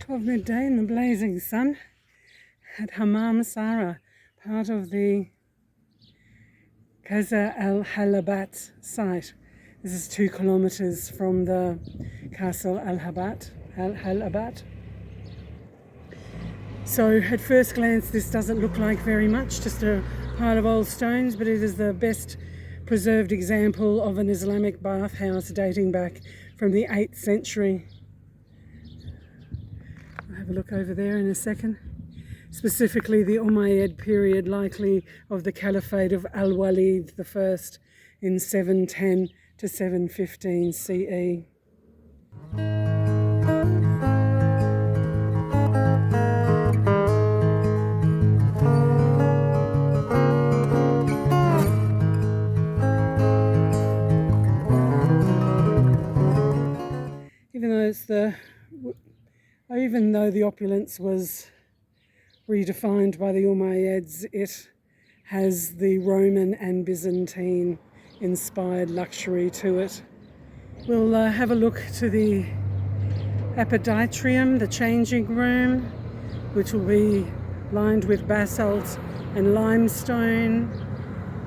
12 midday in the blazing sun at Hammam, Sara, part of the Qasr al-Hallabat site. This is 2 kilometers from the castle al-Hallabat. So at first glance this doesn't look like very much, just a pile of old stones, but it is the best preserved example of an Islamic bathhouse dating back from the 8th century. I'll have a look over there in a second. Specifically the Umayyad period, likely of the Caliphate of al-Walid I in 710 to 715 CE. Even though the opulence was redefined by the Umayyads, it has the Roman and Byzantine inspired luxury to it. We'll have a look to the apodiatrium, the changing room, which will be lined with basalt and limestone.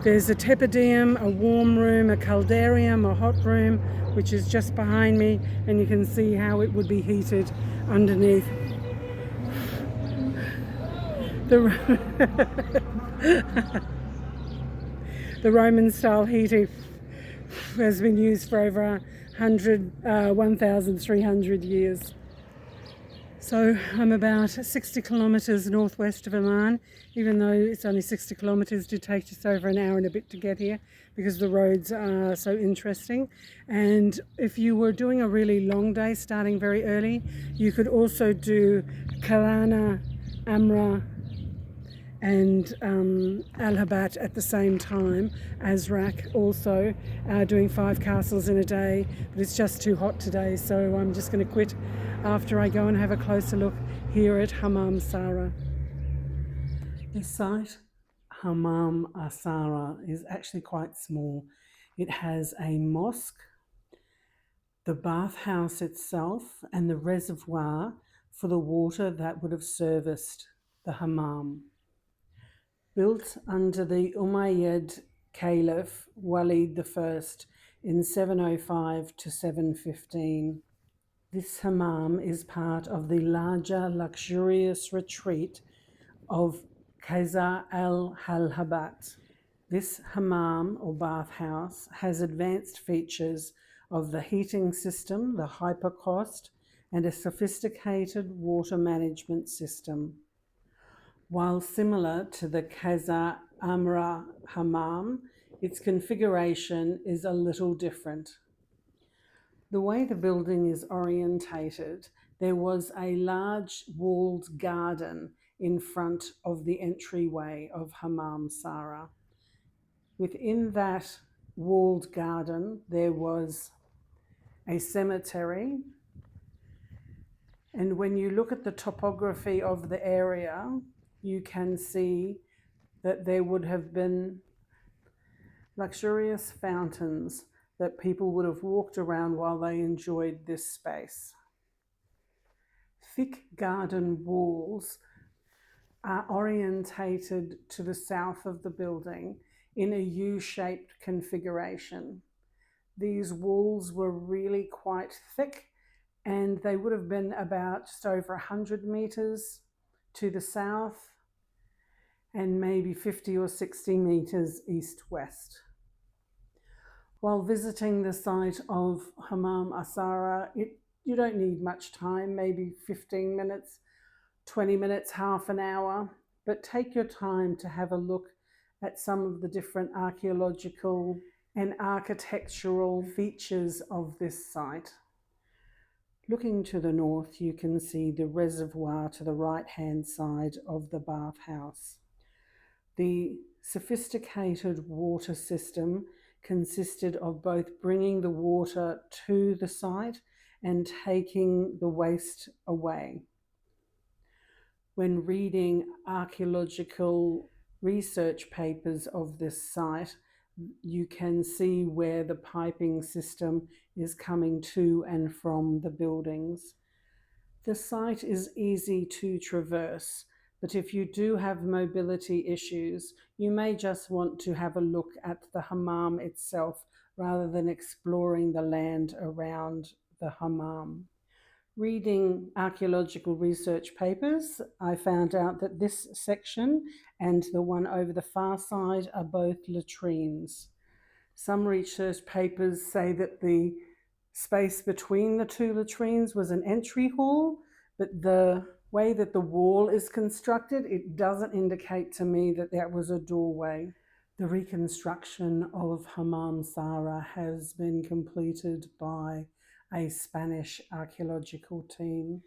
There's a tepidarium, a warm room, a caldarium, a hot room, which is just behind me, and you can see how it would be heated underneath. The Roman style heating has been used for over 1,300 years. So I'm about 60 kilometres northwest of Amman, even though it's only 60 kilometres, it did take just over an hour and a bit to get here because the roads are so interesting. And if you were doing a really long day, starting very early, you could also do Kalana, Amra and al-Hallabat at the same time. Azraq also doing 5 castles in a day, but it's just too hot today, so I'm just going to quit after I go and have a closer look here at Hammam Sara. This site, Hammam Sara, is actually quite small. It has a mosque, the bathhouse itself, and the reservoir for the water that would have serviced the hammam. Built under the Umayyad Caliph Walid I in 705 to 715. This hammam is part of the larger luxurious retreat of Qasr al-Hallabat. This hammam or bathhouse has advanced features of the heating system, the hypocaust, and a sophisticated water management system. While similar to the Qasr Amra Hammam, its configuration is a little different. The way the building is orientated, there was a large walled garden in front of the entryway of Hammam Sara. Within that walled garden, there was a cemetery. And when you look at the topography of the area, you can see that there would have been luxurious fountains that people would have walked around while they enjoyed this space. Thick garden walls are orientated to the south of the building in a U-shaped configuration. These walls were really quite thick, and they would have been about just over 100 meters to the south and maybe 50 or 60 meters east-west. While visiting the site of Hammam Sara, you don't need much time, maybe 15 minutes, 20 minutes, half an hour, but take your time to have a look at some of the different archaeological and architectural features of this site. Looking to the north, you can see the reservoir to the right-hand side of the bathhouse. The sophisticated water system consisted of both bringing the water to the site and taking the waste away. When reading archaeological research papers of this site, you can see where the piping system is coming to and from the buildings. The site is easy to traverse, but if you do have mobility issues, you may just want to have a look at the hammam itself rather than exploring the land around the hammam. Reading archaeological research papers, I found out that this section and the one over the far side are both latrines. Some research papers say that the space between the two latrines was an entry hall, but the way that the wall is constructed, it doesn't indicate to me that that was a doorway. The reconstruction of Hammam Sara has been completed by a Spanish archaeological team.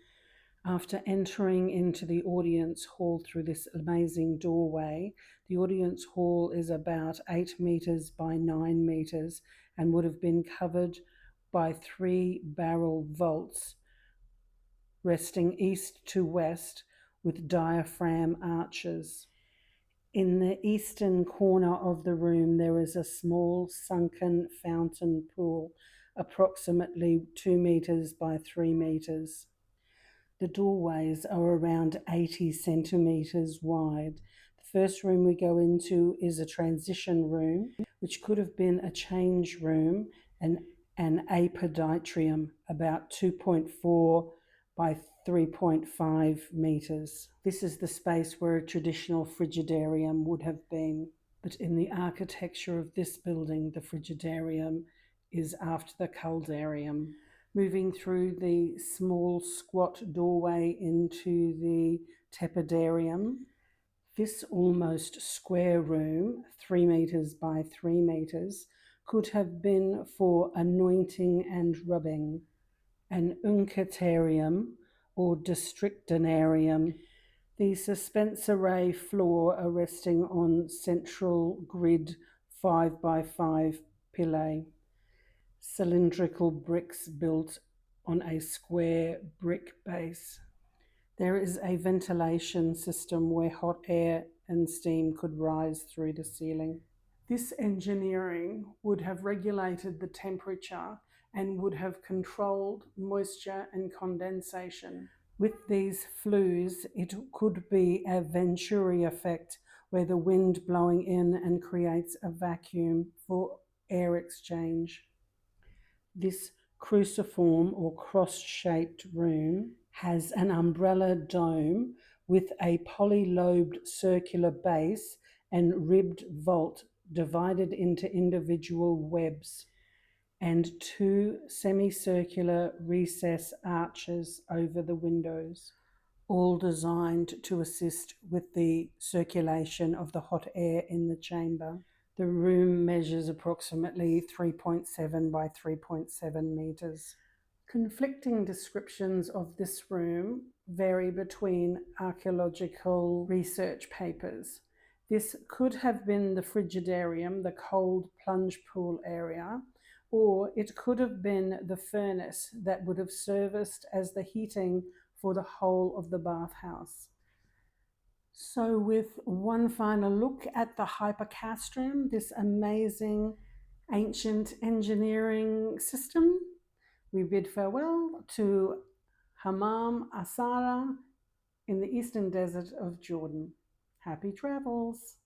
After entering into the audience hall through this amazing doorway, the audience hall is about 8 meters by 9 meters and would have been covered by 3 barrel vaults resting east to west with diaphragm arches. In the eastern corner of the room, there is a small sunken fountain pool, approximately 2 meters by 3 meters. The doorways are around 80 centimeters wide. The first room we go into is a transition room, which could have been a change room and an apodiatrium, about 2.4 by 3.5 meters. This is the space where a traditional frigidarium would have been. But in the architecture of this building, the frigidarium is after the caldarium. Moving through the small squat doorway into the tepidarium, this almost square room, 3 meters by 3 meters, could have been for anointing and rubbing. An uncatarium or districtinarium. The suspense array floor are resting on central grid 5 by 5 pillae. Cylindrical bricks built on a square brick base. There is a ventilation system where hot air and steam could rise through the ceiling. This engineering would have regulated the temperature and would have controlled moisture and condensation. With these flues, it could be a Venturi effect where the wind blowing in and creates a vacuum for air exchange. This cruciform or cross-shaped room has an umbrella dome with a polylobed circular base and ribbed vault divided into individual webs, and 2 semicircular recess arches over the windows, all designed to assist with the circulation of the hot air in the chamber. The room measures approximately 3.7 by 3.7 meters. Conflicting descriptions of this room vary between archaeological research papers. This could have been the frigidarium, the cold plunge pool area, or it could have been the furnace that would have serviced as the heating for the whole of the bathhouse. So with one final look at the hypocastrum, this amazing ancient engineering system, we bid farewell to Hammam Asara in the eastern desert of Jordan. Happy travels!